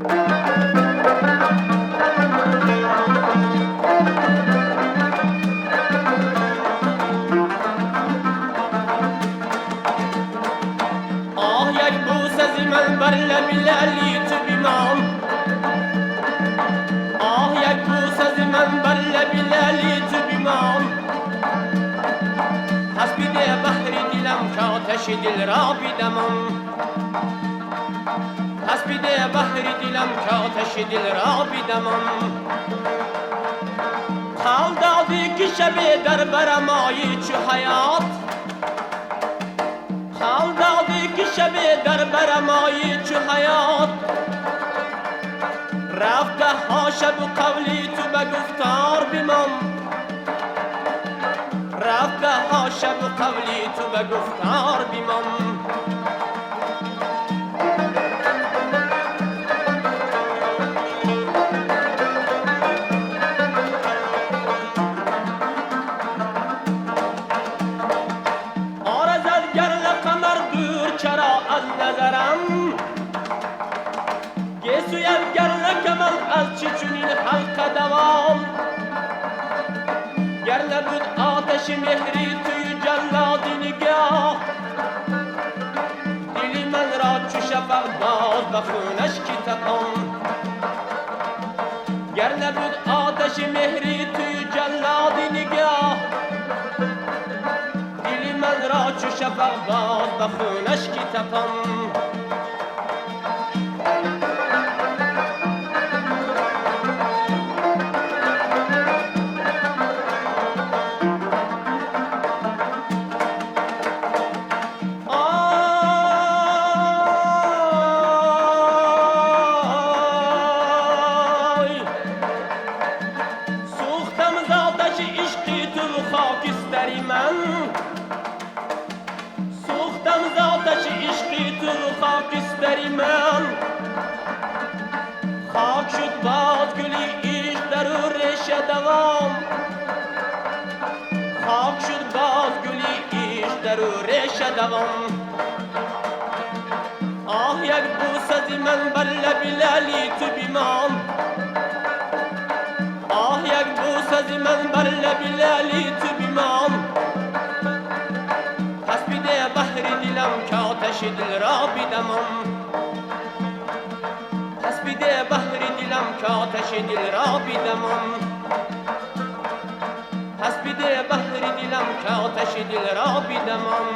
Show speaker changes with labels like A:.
A: آه یک بوس از من بر لب لعلی تو بیمام، آه یک بوس از من بر لب لعلی تو بیمام. پس بیده بحر دلم که آتش دل را بیدمم، پس بیده بحر دلم که آتش دل را بیدمم. حال دادی که شب در برم آیی چو حیات، حال دادی که شب در برم آیی چو حیات. رفته ها شب قولی تو به گفتار بیمم، رفته ها شب قولی تو به گفتار بیمم. آرزد گرل قمر دور چرا از نظرم، گیسویم گرل کمر از چی چونین حلقه دوام. گر نبود آتش مهری توی جلادی نگاه، دلی من را چو شفق باز به خونش کی تپم. گر نبود آتش مهری توی جلادی نگاه، دلی من را چو شفق باز به خونش کی تپم. خاکستری من سوختم ز آتش عشقی تو خاکستری من. خاک شد باز گلی عشق در او ریشه دوام، خاک شد باز گلی عشق در او ریشه دوام. آه یک بوس از من بر لب لعلی تو بیمام، آه یک بوس از من بر لب لعلی تو بیمام. پس بیده بحر دلم که آتش دل را بیدمم، پس بیده بحر دلم که آتش دل را بیدمم. پس بیده بحر دلم که آتش دل را بیدمم.